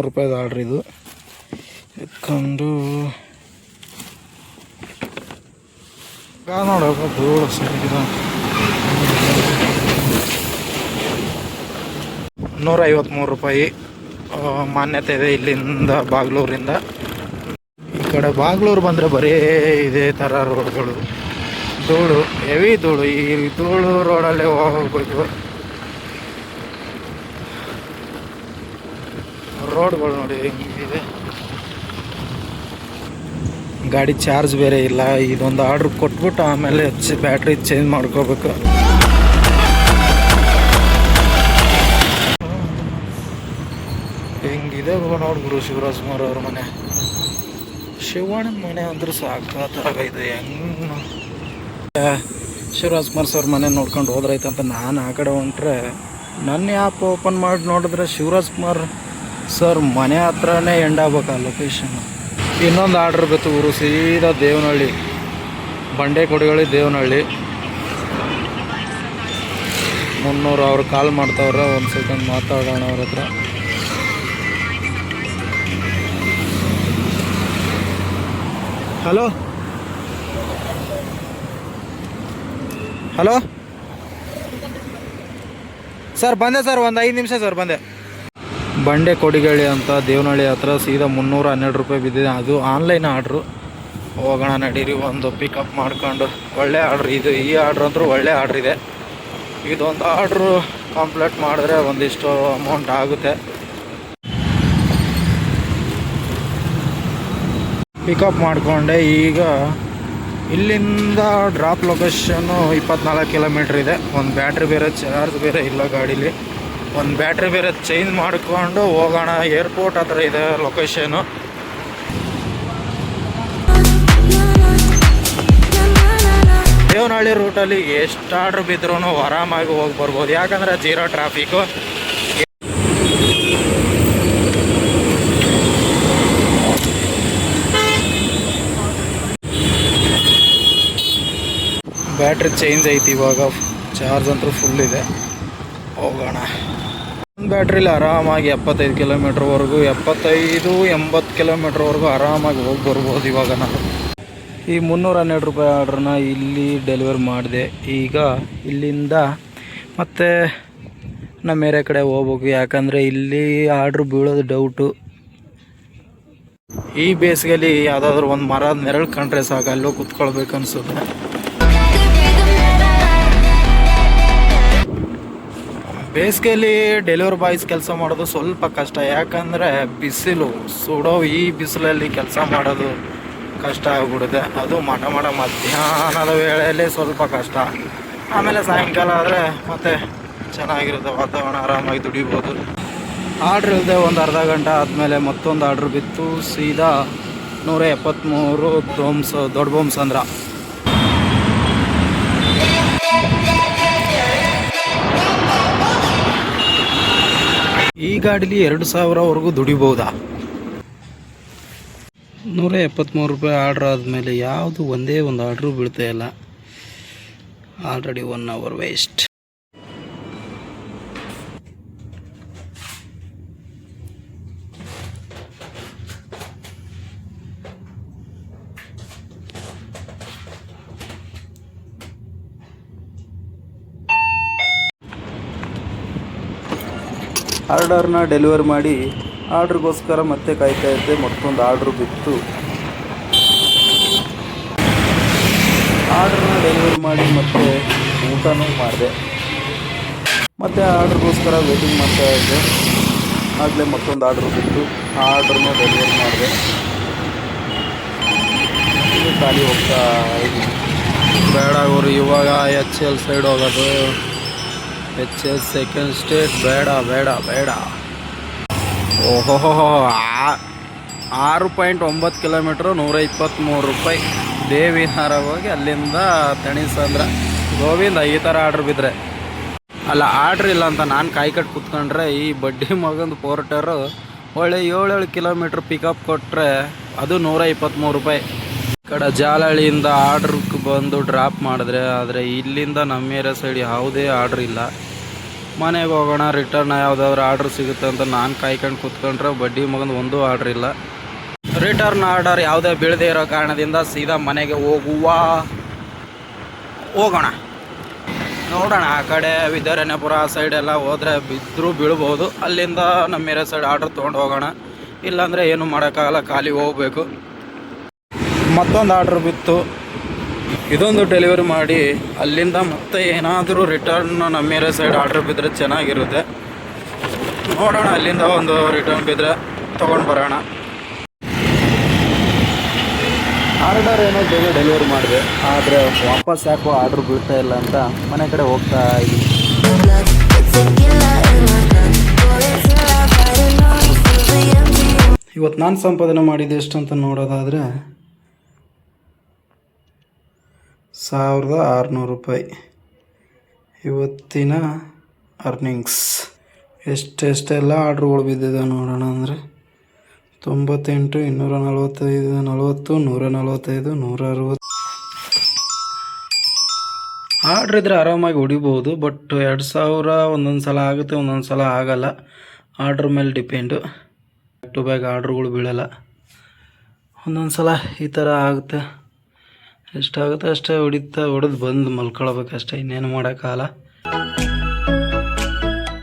ರೂಪಾಯಿದು ಆರ್ಡ್ರ್ ಇದು. ಇಟ್ಕೊಂಡು ನೋಡೋಕೆ ಧೂಳು ಸರಿಗಿದ 153 ರೂಪಾಯಿ ಮಾನ್ಯತೆ ಇದೆ ಇಲ್ಲಿಂದ ಬಾಗ್ಲೂರಿಂದ. ಈ ಕಡೆ ಬಾಗ್ಲೂರು ಬಂದರೆ ಬರೀ ಇದೇ ಥರ ರೋಡ್ಗಳು, ಧೂಳು, ಹೆವಿ ಧೂಳು. ಈ ಧೂಳು ರೋಡಲ್ಲೇ ಹೋಗ್ಬೇಕು. ರೋಡ್ಗಳು ನೋಡಿ ಹೆಂಗಿದೆ. ಗಾಡಿ ಚಾರ್ಜ್ ಬೇರೆ ಇಲ್ಲ. ಇದೊಂದು ಆರ್ಡ್ರ್ ಕೊಟ್ಬಿಟ್ಟು ಆಮೇಲೆ ಬ್ಯಾಟ್ರಿ ಚೇಂಜ್ ಮಾಡ್ಕೋಬೇಕು. ಹೆಂಗಿದೆ ನೋಡ್ಬಿಡು ಶಿವರಾಜ್ಕುಮಾರ್ ಅವ್ರ ಮನೆ. ಶಿವಣ್ಣನ ಮನೆ ಅಂದ್ರೆ ಸಾಕಾಗಿದೆ. ಹೆಂಗೆ ಶಿವರಾಜ್ಕುಮಾರ್ ಸರ್ ಮನೆ ನೋಡ್ಕೊಂಡು ಹೋದ್ರೈತಂತ ನಾನು ಆ ಕಡೆ ಹೊಂಟ್ರೆ ನನ್ನ ಆ್ಯಪ್ ಓಪನ್ ಮಾಡಿ ನೋಡಿದ್ರೆ ಶಿವರಾಜ್ಕುಮಾರ್ ಸರ್ ಮನೆ ಹತ್ರನೇ ಎಂಡ್ ಆಗ್ಬೇಕು ಆ ಲೊಕೇಶನ್. ಇನ್ನೊಂದು ಆರ್ಡ್ರ್ ಬಿತ್ತು ಊರು ಸೀದಾ ದೇವನಹಳ್ಳಿ, ಬಂಡೆ ಕೊಡಿಗಳಿ ದೇವನಹಳ್ಳಿ 300. ಅವ್ರು ಕಾಲ್ ಮಾಡ್ತಾವ್ರೆ, ಒಂದು ಸೆಕೆಂಡ್ ಮಾತಾಡೋಣ ಅವ್ರ ಹತ್ರ. ಹಲೋ ಹಲೋ ಸರ್, ಬಂದೆ ಸರ್, ಒಂದು 5 ನಿಮಿಷ ಸರ್ ಬಂದೆ. ಬಂಡೆ ಕೊಡಿಗಳಿ ಅಂತ ದೇವನಹಳ್ಳಿ ಹತ್ರ ಸೀದಾ 312 ರೂಪಾಯಿ ಬಿದ್ದಿದೆ. ಅದು ಆನ್ಲೈನ್ ಆರ್ಡ್ರು. ಹೋಗೋಣ ನಡೀರಿ, ಒಂದು ಪಿಕಪ್ ಮಾಡ್ಕೊಂಡು. ಒಳ್ಳೆ ಆರ್ಡ್ರ್ ಇದು. ಈ ಆರ್ಡ್ರ್ ಅಂತೂ ಒಳ್ಳೆ ಆರ್ಡ್ರ್ ಇದೆ. ಇದೊಂದು ಆರ್ಡ್ರು ಕಂಪ್ಲೀಟ್ ಮಾಡಿದ್ರೆ ಒಂದಿಷ್ಟು ಅಮೌಂಟ್ ಆಗುತ್ತೆ. ಪಿಕಪ್ ಮಾಡಿಕೊಂಡೆ. ಈಗ ಇಲ್ಲಿಂದ ಡ್ರಾಪ್ ಲೊಕೇಶನ್ನು 24 ಕಿಲೋಮೀಟ್ರ್ ಇದೆ. ಒಂದು ಬ್ಯಾಟ್ರಿ ಬೇರೆ ಚಾರ್ಜ್ ಬೇರೆ ಇಲ್ಲ ಗಾಡೀಲಿ. ಒಂದು ಬ್ಯಾಟ್ರಿ ಬೇರೆ ಚೇಂಜ್ ಮಾಡಿಕೊಂಡು ಹೋಗೋಣ. ಏರ್ಪೋರ್ಟ್ ಹತ್ರ ಇದೆ ಲೊಕೇಶನು. ದೇವನಹಳ್ಳಿ ರೂಟಲ್ಲಿ ಎಷ್ಟು ಆರ್ಡ್ರ್ ಬಿದ್ರೂ ಆರಾಮಾಗಿ ಹೋಗಿ ಬರ್ಬೋದು, ಯಾಕಂದರೆ ಜೀರೋ ಟ್ರಾಫಿಕ್ಕು. ಬ್ಯಾಟ್ರಿ ಚೇಂಜ್ ಐತಿ ಇವಾಗ. ಚಾರ್ಜ್ ಅಂತೂ ಫುಲ್ ಇದೆ. ಹೋಗೋಣ. ಒಂದು ಬ್ಯಾಟ್ರಿಲಿ ಆರಾಮಾಗಿ 75 ಕಿಲೋಮೀಟ್ರ್ವರೆಗೂ, 75-80 ಕಿಲೋಮೀಟ್ರ್ವರೆಗೂ ಆರಾಮಾಗಿ ಹೋಗಿ ಬರ್ಬೋದು ಇವಾಗ. ನಾನು ಈ 312 ರೂಪಾಯಿ ಆರ್ಡ್ರನ್ನ ಇಲ್ಲಿ ಡೆಲಿವರ್ ಮಾಡಿದೆ. ಈಗ ಇಲ್ಲಿಂದ ಮತ್ತೆ ನಮ್ಮ ಬೇರೆ ಕಡೆ ಹೋಗ್ಬೇಕು, ಯಾಕಂದರೆ ಇಲ್ಲಿ ಆರ್ಡ್ರ್ ಬೀಳೋದು ಡೌಟು. ಈ ಬೇಸಿಗೆಯಲ್ಲಿ ಯಾವುದಾದ್ರೂ ಒಂದು ಮರದ ನೆರಳು ಕಂಡ್ರೆ ಸಾಕು, ಅಲ್ಲೋ ಕುತ್ಕೊಳ್ಬೇಕು ಅನಿಸುತ್ತೆ. ಬೇಸಿಗೆಯಲ್ಲಿ ಡೆಲಿವರಿ ಬಾಯ್ಸ್ ಕೆಲಸ ಮಾಡೋದು ಸ್ವಲ್ಪ ಕಷ್ಟ, ಯಾಕಂದರೆ ಬಿಸಿಲು ಸುಡೋ ಈ ಬಿಸಿಲಲ್ಲಿ ಕೆಲಸ ಮಾಡೋದು ಕಷ್ಟ ಆಗಿಬಿಡುತ್ತೆ. ಅದು ಮಧ್ಯಾಹ್ನದ ವೇಳೆಯಲ್ಲಿ ಸ್ವಲ್ಪ ಕಷ್ಟ. ಆಮೇಲೆ ಸಾಯಂಕಾಲ ಆದರೆ ಮತ್ತೆ ಚೆನ್ನಾಗಿರುತ್ತೆ ವಾತಾವರಣ, ಆರಾಮಾಗಿ ದುಡಿಬೋದು. ಆರ್ಡ್ರ್ ಇಲ್ಲದೆ ಒಂದು ಅರ್ಧ ಗಂಟೆ ಆದಮೇಲೆ ಮತ್ತೊಂದು ಆರ್ಡ್ರ್ ಬಿತ್ತು. ಸೀದಾ 173 ದೊಡ್ಡ ಬೊಮ್ಮಸಂದ್ರ. ಈ ಗಾಡೀಲಿ 2000ವರೆಗೂ ದುಡಿಬೋದಾ? 173 ರೂಪಾಯಿ ಆರ್ಡ್ರ್ ಆದಮೇಲೆ ಯಾವುದು ಒಂದೇ ಒಂದು ಆರ್ಡ್ರು ಬೀಳ್ತಾ ಇಲ್ಲ. Already 1 hour waste. ಆರ್ಡರ್ನ ಡೆಲಿವರ್ ಮಾಡಿ ಆರ್ಡ್ರಿಗೋಸ್ಕರ ಮತ್ತೆ ಕಾಯ್ತಾ ಇದ್ದೆ. ಮತ್ತೊಂದು ಆರ್ಡ್ರು ಬಿತ್ತು. ಆರ್ಡ್ರನ್ನ ಡೆಲಿವರ್ ಮಾಡಿ ಮತ್ತೆ ಊಟನೂ ಮಾಡಿದೆ. ಮತ್ತೆ ಆರ್ಡ್ರಿಗೋಸ್ಕರ ವೇಟಿಂಗ್ ಮಾಡ್ತಾ ಇದ್ದೆ. ಆಗಲೇ ಮತ್ತೊಂದು ಆರ್ಡ್ರು ಬಿತ್ತು. ಆ ಆರ್ಡ್ರನ್ನೂ ಡೆಲಿವರ್ ಮಾಡಿದೆ. ಇದು ಖಾಲಿ ಹೋಗ್ತಾ ಇದ್ದೀನಿ. ಬೇಡ ಅವರು ಇವಾಗ HL ಸೈಡ್ ಹೋಗೋದು. HL ಸೆಕೆಂಡ್ ಸ್ಟೇಟ್ ಬೇಡ ಬೇಡ ಬೇಡ. ಓಹೋ 6.9 ಕಿಲೋಮೀಟ್ರು 123 ರೂಪಾಯಿ. ದೇವಿಹಾರ ಹೋಗಿ ಅಲ್ಲಿಂದ ತಣಿಸಂದ್ರ ಗೋವಿಂದ ಈ ಥರ ಆರ್ಡ್ರ್ ಬಿದ್ದರೆ ಅಲ್ಲ. ಆರ್ಡ್ರ್ ಇಲ್ಲ ಅಂತ ನಾನು ಕಾಯ್ಕಟ್ಟು ಕೂತ್ಕೊಂಡ್ರೆ ಈ ಬಡ್ಡಿ ಮಗಂದು ಪೋರ್ಟರು ಒಳ್ಳೆ 7 ಕಿಲೋಮೀಟ್ರ್ ಪಿಕಪ್ ಕೊಟ್ಟರೆ ಅದು 123 ರೂಪಾಯಿ. ಈ ಕಡೆ ಜಾಲಹಳ್ಳಿಯಿಂದ ಆರ್ಡ್ರಿಗೆ ಬಂದು ಡ್ರಾಪ್ ಮಾಡಿದ್ರೆ, ಆದರೆ ಇಲ್ಲಿಂದ ನಮ್ಮ ಏರಿಯಾ ಸೈಡ್ ಯಾವುದೇ ಆರ್ಡ್ರ್ ಇಲ್ಲ. ಮನೆಗೆ ಹೋಗೋಣ, ರಿಟರ್ನ್ ಯಾವುದಾದ್ರು ಆರ್ಡ್ರ್ ಸಿಗುತ್ತೆ ಅಂತ ನಾನು ಕಾಯ್ಕೊಂಡು ಕೂತ್ಕೊಂಡ್ರೆ ಬಡ್ಡಿ ಮಗಂದು ಒಂದೂ ಆರ್ಡ್ರ್ ಇಲ್ಲ. ರಿಟರ್ನ್ ಆರ್ಡರ್ ಯಾವುದೇ ಬೀಳದೇ ಇರೋ ಕಾರಣದಿಂದ ಸೀದಾ ಮನೆಗೆ ಹೋಗೋಣ. ನೋಡೋಣ, ಆ ಕಡೆ ವಿದ್ಯಾರಣ್ಯಪುರ ಆ ಸೈಡೆಲ್ಲ ಹೋದರೆ ಬಿದ್ದರೂ ಬೀಳ್ಬೋದು. ಅಲ್ಲಿಂದ ನಮ್ಮ ಏರಿಯಾ ಸೈಡ್ ಆರ್ಡ್ರ್ ತೊಗೊಂಡು ಹೋಗೋಣ. ಇಲ್ಲಾಂದರೆ ಏನು ಮಾಡೋಕ್ಕಾಗಲ್ಲ, ಖಾಲಿ ಹೋಗಬೇಕು. ಮತ್ತೊಂದು ಆರ್ಡ್ರ್ ಬಿತ್ತು, ಇದೊಂದು ಡೆಲಿವರಿ ಮಾಡಿ ಅಲ್ಲಿಂದ ಮತ್ತೆ ಏನಾದರೂ ರಿಟರ್ನ್ ನಮ್ಮ ಏರಿಯಾ ಸೈಡ್ ಆರ್ಡ್ರ್ ಬಿದ್ದರೆ ಚೆನ್ನಾಗಿರುತ್ತೆ. ನೋಡೋಣ, ಅಲ್ಲಿಂದ ಒಂದು ರಿಟರ್ನ್ ಬಿದ್ದರೆ ತೊಗೊಂಡು ಬರೋಣ. ಆರ್ಡರ್ ಏನೋ ಬೇಗ ಡೆಲಿವರಿ ಮಾಡಿದೆ, ಆದರೆ ವಾಪಸ್ ಯಾಕೋ ಆರ್ಡ್ರ್ ಬೀಳ್ತಾ ಇಲ್ಲ ಅಂತ ಮನೆ ಕಡೆ ಹೋಗ್ತಾ ಇದ್ದೀನಿ. ಇವತ್ತು ನಾನು ಸಂಪಾದನೆ ಮಾಡಿದ್ದು ಎಷ್ಟು ಅಂತ ನೋಡೋದಾದರೆ 1600 ರೂಪಾಯಿ ಇವತ್ತಿನ ಅರ್ನಿಂಗ್ಸ್. ಎಷ್ಟೆಲ್ಲ ಆರ್ಡ್ರುಗಳು ಬಿದ್ದಿದೆ ನೋಡೋಣ. ಅಂದರೆ 98, 245, 40, 145, 160 ಆರ್ಡ್ರ್ ಇದ್ದರೆ ಆರಾಮಾಗಿ ಹೊಡಿಬೋದು. ಬಟ್ 2000 ಒಂದೊಂದು ಸಲ ಆಗುತ್ತೆ, ಒಂದೊಂದು ಸಲ ಆಗಲ್ಲ. ಆರ್ಡ್ರ್ ಮೇಲೆ ಡಿಪೆಂಡು. ಬ್ಯಾಕ್ ಟು ಬ್ಯಾಕ್ ಆರ್ಡ್ರುಗಳು ಬೀಳಲ್ಲ. ಒಂದೊಂದು ಸಲ ಈ ಥರ ಆಗುತ್ತೆ. ಎಷ್ಟಾಗುತ್ತೆ ಅಷ್ಟೇ ಹೊಡೆದು ಬಂದು ಮಲ್ಕೊಳ್ಬೇಕಷ್ಟೇ, ಇನ್ನೇನು ಮಾಡೋಕ್ಕಾಗಲ್ಲ.